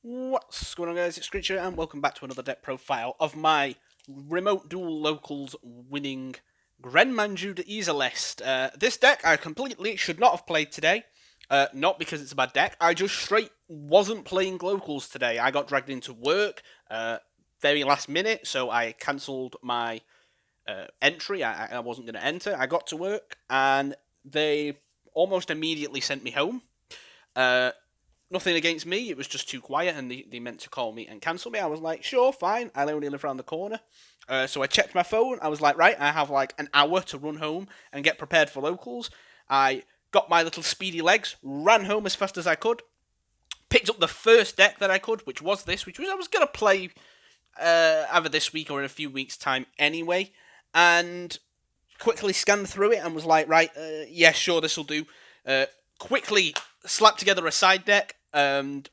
What's going on, guys? It's Screecher, and welcome back to another deck profile of my remote dual locals winning Gren Maju de Eldlich. This deck I completely should not have played today. Not because it's a bad deck, I just straight wasn't playing locals today. I got dragged into work very last minute, so I cancelled my entry. I wasn't going to enter. I got to work, and they almost immediately sent me home. Uh, Nothing against me, it was just too quiet and they meant to call me and cancel me. I was like, sure, fine, I only live around the corner. So I checked my phone, I was like, right, I have like an hour to run home and get prepared for locals. I got my little speedy legs, ran home as fast as I could, picked up the first deck that I could, which was this, which was I was going to play either this week or in a few weeks' time anyway, and quickly scanned through it and was like, right, yeah, sure, this will do. Quickly slapped together a side deck and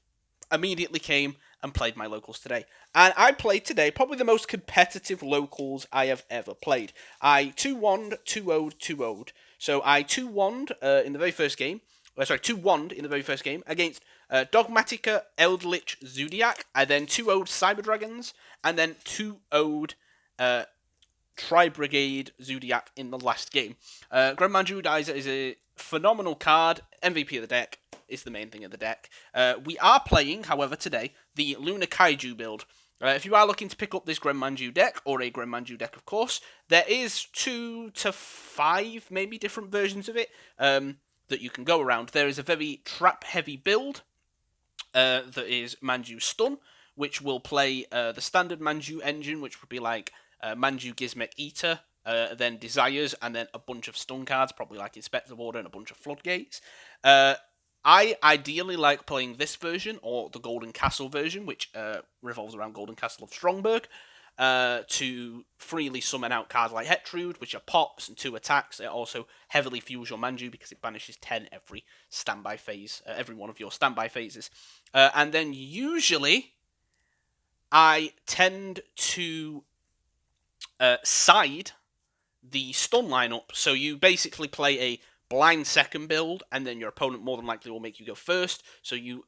immediately came and played my locals today. And I played today probably the most competitive locals I have ever played. I 2-1'd, 2-0'd, 2-0'd. So I 2-1'd in the very first game. 2-1'd in the very first game against Dogmatika, Eldlich, Zoodiac. I then 2-0'd Cyber Dragons, and then 2-0'd Tribrigade Zoodiac in the last game. Gren Maju is a phenomenal card. MVP of the deck is the main thing of the deck. We are playing, however, today, the Lunar Kaiju build. If you are looking to pick up this Gren Maju deck, or a Gren Maju deck, of course, there is 2 to 5, maybe, different versions of it that you can go around. There is a very trap-heavy build that is Manju Stun, which will play the standard Manju engine, which would be like Manju Gizmek Eater, then Desires, and then a bunch of stun cards, probably like Inspector of Order and a bunch of Floodgates. I ideally like playing this version, or the Golden Castle version, which revolves around Golden Castle of Strongberg, to freely summon out cards like Hetrude, which are pops and 2 attacks. It also heavily fuels your Manju because it banishes 10 every standby phase, every one of your standby phases. And then usually, I tend to side the stun lineup. So you basically play a blind second build, and then your opponent more than likely will make you go first. So your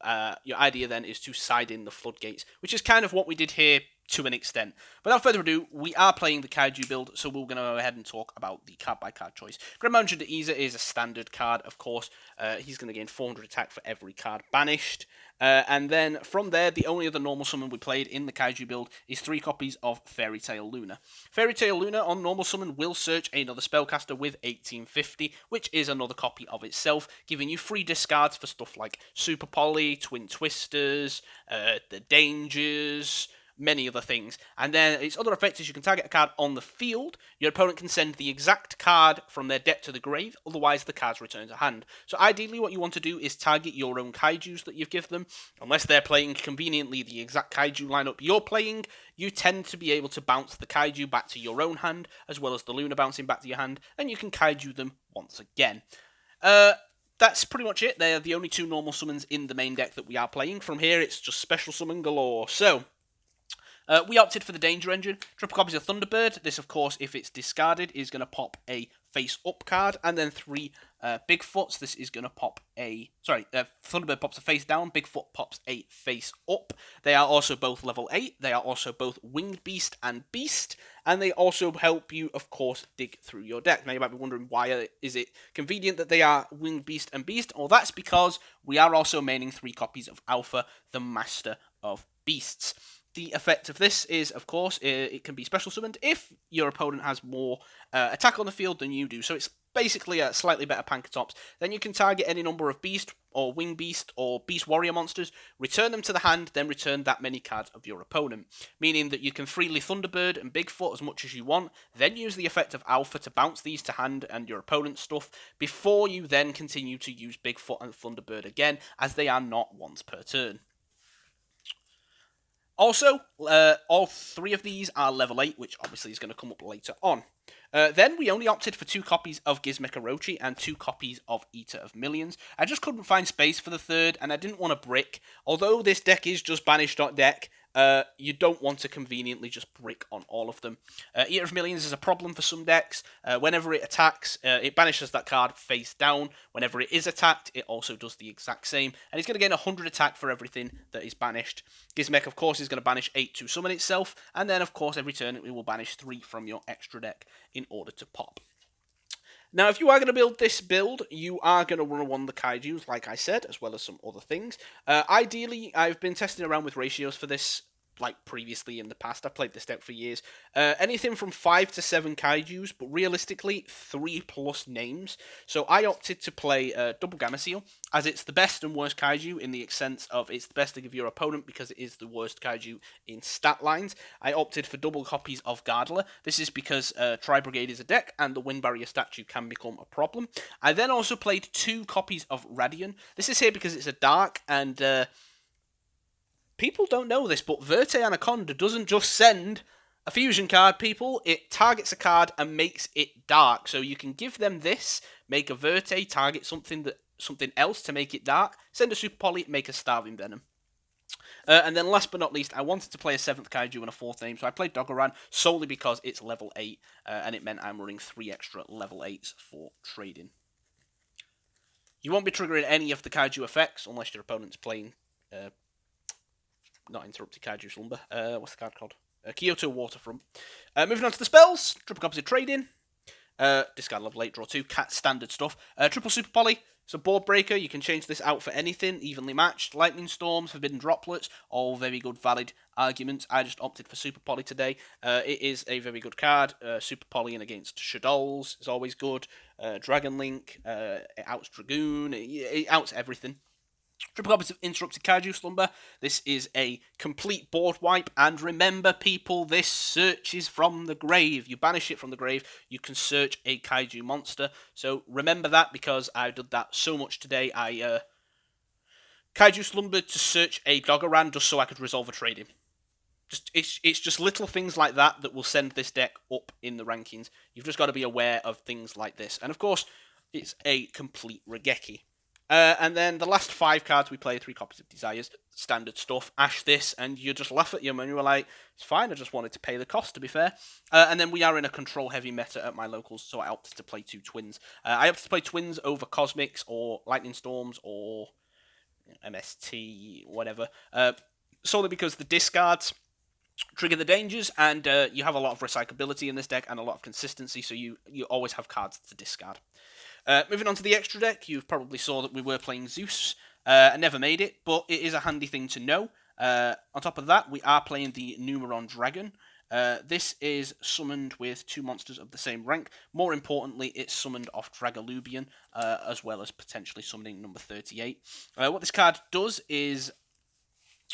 idea then is to side in the floodgates, which is kind of what we did here to an extent. But without further ado, we are playing the Kaiju build, so we're going to go ahead and talk about the card-by-card choice. Gren Maju de Eldlich is a standard card, of course. He's going to gain 400 attack for every card banished. And then from there, the only other normal summon we played in the Kaiju build is 3 copies of Fairy Tail Luna. Fairy Tail Luna on normal summon will search another spellcaster with 1850, which is another copy of itself, giving you free discards for stuff like Super Poly, Twin Twisters, the Dangers, many other things. And then its other effect is you can target a card on the field. Your opponent can send the exact card from their deck to the grave, otherwise the cards return to hand. So ideally what you want to do is target your own Kaijus that you've given them. Unless they're playing conveniently the exact Kaiju lineup you're playing, you tend to be able to bounce the Kaiju back to your own hand, as well as the Luna bouncing back to your hand, and you can Kaiju them once again. That's pretty much it. They're the only 2 normal summons in the main deck that we are playing. From here, it's just special summon galore. So, we opted for the Danger Engine. Triple copies of Thunderbird. This, of course, if it's discarded, is going to pop a face-up card. And then 3 Bigfoots. This is going to pop a... Thunderbird pops a face-down. Bigfoot pops a face-up. They are also both level 8. They are also both Winged Beast and Beast. And they also help you, of course, dig through your deck. Now, you might be wondering, why is it convenient that they are Winged Beast and Beast? Well, that's because we are also maining 3 copies of Alpha, the Master of Beasts. The effect of this is, of course, it can be special summoned if your opponent has more attack on the field than you do. So it's basically a slightly better Pankatops. Then you can target any number of Beast or Wing Beast or Beast Warrior monsters, return them to the hand, then return that many cards of your opponent. Meaning that you can freely Thunderbird and Bigfoot as much as you want, then use the effect of Alpha to bounce these to hand and your opponent's stuff, before you then continue to use Bigfoot and Thunderbird again, as they are not once per turn. Also, all 3 of these are level 8, which obviously is going to come up later on. Then we only opted for 2 copies of Gizmek Orochi and 2 copies of Eater of Millions. I just couldn't find space for the third, and I didn't want to brick. Although this deck is just banish.deck, you don't want to conveniently just brick on all of them. Eater of Millions is a problem for some decks. Whenever it attacks, it banishes that card face down. Whenever it is attacked, it also does the exact same. And it's going to gain 100 attack for everything that is banished. Gizmek, of course, is going to banish 8 to summon itself. And then, of course, every turn it will banish 3 from your extra deck in order to pop. Now, if you are going to build this build, you are going to run one of the Kaijus, like I said, as well as some other things. Ideally, I've been testing around with ratios for this, like previously in the past. I've played this deck for years. Anything from 5 to 7 Kaijus, but realistically, 3+ names. So I opted to play Double Gamma Seal, as it's the best and worst Kaiju in the sense of it's the best to give your opponent because it is the worst Kaiju in stat lines. I opted for double copies of Gardler. This is because Tribrigade is a deck and the Wind Barrier statue can become a problem. I then also played 2 copies of Radion. This is here because it's a dark and people don't know this, but Verte Anaconda doesn't just send a fusion card, people. It targets a card and makes it dark. So you can give them this, make a Verte, target something else to make it dark, send a Super Poly, make a Starving Venom. And then last but not least, I wanted to play a 7th Kaiju and a 4th name, so I played Dogoran solely because it's level 8, and it meant I'm running 3 extra level 8s for trading. You won't be triggering any of the Kaiju effects unless your opponent's playing not Interrupted Kaiju Slumber. What's the card called? Kyoto Waterfront. Moving on to the spells. Triple copies of Trading. Discard level 8, draw 2. Cat standard stuff. Triple Super Poly. So Board Breaker, you can change this out for anything, evenly matched. Lightning Storms, Forbidden Droplets, all very good, valid arguments. I just opted for Super Poly today. It is a very good card. Super Poly in against Shadows is always good. Dragon Link, it outs Dragoon, it outs everything. Triple copies of Interrupted Kaiju Slumber. This is a complete board wipe, and remember, people, this searches from the grave. You banish it from the grave, you can search a Kaiju monster. So remember that, because I did that so much today. I Kaiju Slumber to search a Dogoran just so I could resolve a trading. It's just little things like that that will send this deck up in the rankings. You've just got to be aware of things like this. And of course, it's a complete Regeki. And then the last 5 cards we play, 3 copies of Desires, standard stuff. Ash this, and you just laugh at them, and you're like, it's fine, I just wanted to pay the cost, to be fair. And then we are in a control-heavy meta at my locals, so I opted to play 2 Twins. I opted to play Twins over Cosmics, or Lightning Storms, or MST, whatever. Solely because the discards trigger the dangers, and you have a lot of recyclability in this deck, and a lot of consistency, so you always have cards to discard. Moving on to the extra deck, you probably saw that we were playing Zeus. I never made it, but it is a handy thing to know. On top of that, we are playing the Numeron Dragon. This is summoned with 2 monsters of the same rank. More importantly, it's summoned off Dragalubian, as well as potentially summoning number 38. What this card does is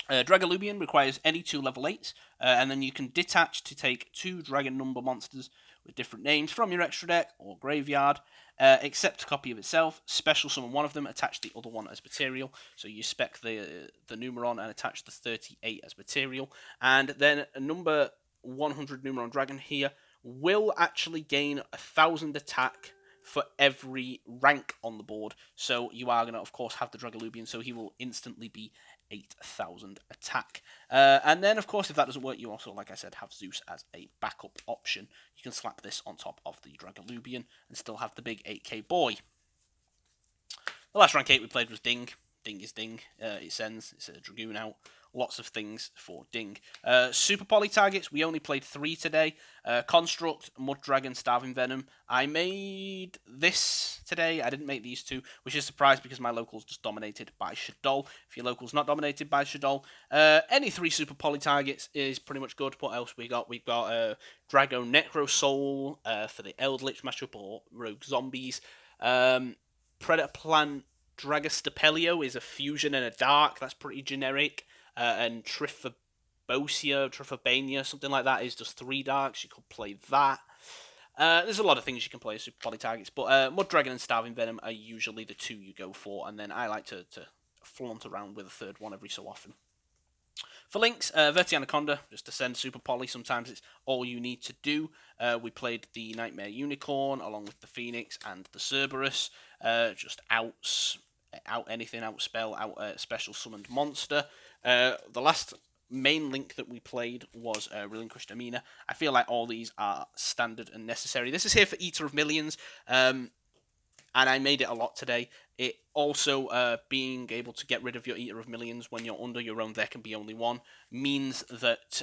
Dragalubian requires any 2 level 8s, and then you can detach to take 2 Dragon number monsters with different names from your extra deck or graveyard, accept a copy of itself, special summon one of them, attach the other one as material. So you spec the Numeron and attach the 38 as material. And then a number 100 Numeron Dragon here will actually gain 1,000 attack for every rank on the board. So you are going to, of course, have the Dragalubian, so he will instantly be 8,000 attack. And then, of course, if that doesn't work, you also, like I said, have Zeus as a backup option. You can slap this on top of the Dragalubian and still have the big 8k boy. The last rank 8 we played was Ding. Ding is Ding. It sends. It's a Dragoon out. Lots of things for Ding. Super Poly targets, we only played 3 today. Construct, Mud Dragon, Starving Venom. I made this today. I didn't make these 2, which is a surprise because my local's just dominated by Shadol. If your local's not dominated by Shadol, any 3 Super Poly targets is pretty much good. What else we got? We've got Drago Necro Soul for the Eldlich mashup or Rogue Zombies. Predator Plant Dragostapelio is a fusion and a dark. That's pretty generic. And Trifabania, something like that, is just 3 darks. You could play that. There's a lot of things you can play as Super Poly targets, but Mud Dragon and Starving Venom are usually the 2 you go for, and then I like to flaunt around with a 3rd one every so often. For links, Verte Anaconda, just to send Super Poly, sometimes it's all you need to do. We played the Nightmare Unicorn, along with the Phoenix and the Cerberus, just out anything, out spell, out special summoned monster. The last main link that we played was Relinquished Amina. I feel like all these are standard and necessary. This is here for Eater of Millions, and I made it a lot today. It also, being able to get rid of your Eater of Millions when you're under your own There Can Be Only One means that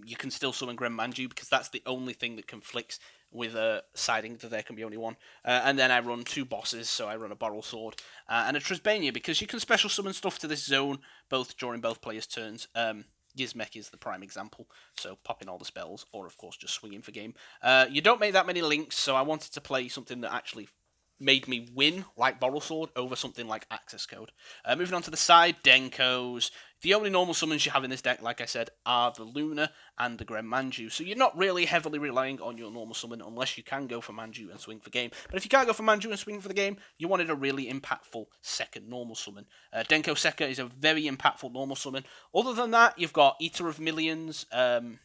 you can still summon Gren Maju, because that's the only thing that conflicts with siding that There Can Be Only One. And then I run 2 bosses, so I run a Borrel Sword and a Trisbania, because you can special summon stuff to this zone during both players' turns. Gizmek is the prime example, so popping all the spells, or of course just swinging for game. You don't make that many links, so I wanted to play something that actually made me win, like Borrel Sword, over something like Access Code. Moving on to the side, Denkos. The only normal summons you have in this deck, like I said, are the Luna and the Gren Manju. So you're not really heavily relying on your normal summon unless you can go for Manju and swing for game. But if you can't go for Manju and swing for the game, you wanted a really impactful second normal summon. Denko Sekka is a very impactful normal summon. Other than that, you've got Eater of Millions. Sorry,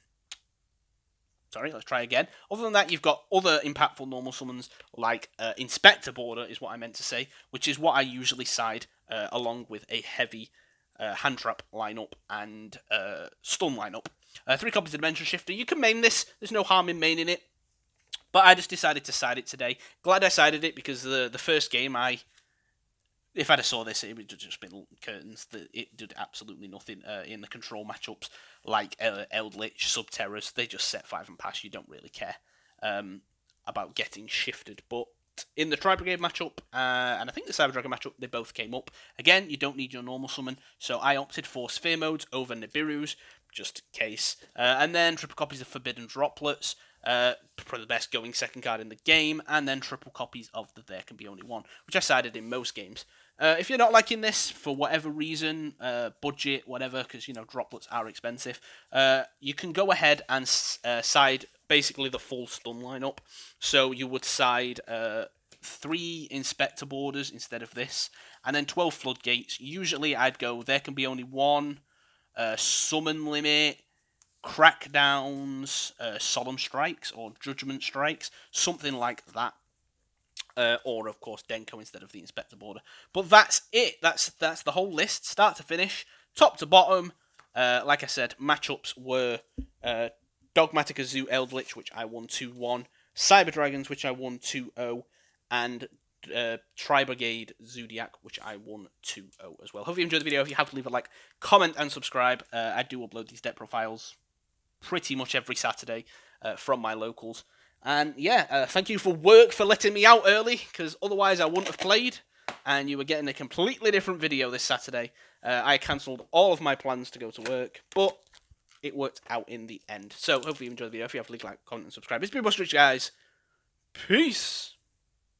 let's try again. Other than that, you've got other impactful normal summons like Inspector Border is what I meant to say, which is what I usually side along with a heavy hand trap lineup and stun lineup. 3 copies of Dimension Shifter. You can main this. There's no harm in maining it. But I just decided to side it today. Glad I sided it, because the first game, if I'd have saw this, it would have just been curtains. It did absolutely nothing in the control matchups, like Eldlich, Subterrors. They just set 5 and pass. You don't really care about getting shifted. But in the Tribrigade matchup, and I think the Cyber Dragon matchup, they both came up. Again, you don't need your normal summon, so I opted for Sphere Modes over Nibiru's, just in case. And then triple copies of Forbidden Droplets, probably the best going second card in the game, and then triple copies of the There Can Be Only One, which I sided in most games. If you're not liking this for whatever reason, budget, whatever, because, droplets are expensive, you can go ahead and side basically the full stun lineup. So you would side 3 Inspector Borders instead of this, and then 12 Floodgates. Usually I'd go There Can Be Only One, Summon Limit, Crackdowns, Solemn Strikes, or Judgment Strikes, something like that. Or, of course, Denko instead of the Inspector Border. But that's it. That's the whole list, start to finish, top to bottom. Like I said, matchups were Dogmatika Zoo Eldlich, which I won 2-1, Cyber Dragons, which I won 2-0, and Tribrigade Zoodiac, which I won 2-0 as well. Hope you enjoyed the video. If you have, leave a like, comment, and subscribe. I do upload these deck profiles pretty much every Saturday from my locals. And yeah, thank you for letting me out early, because otherwise I wouldn't have played, and you were getting a completely different video this Saturday. I cancelled all of my plans to go to work, but it worked out in the end. So hopefully you enjoyed the video. If you have, leave a like, comment, and subscribe. It's been Buster Rich, guys. Peace.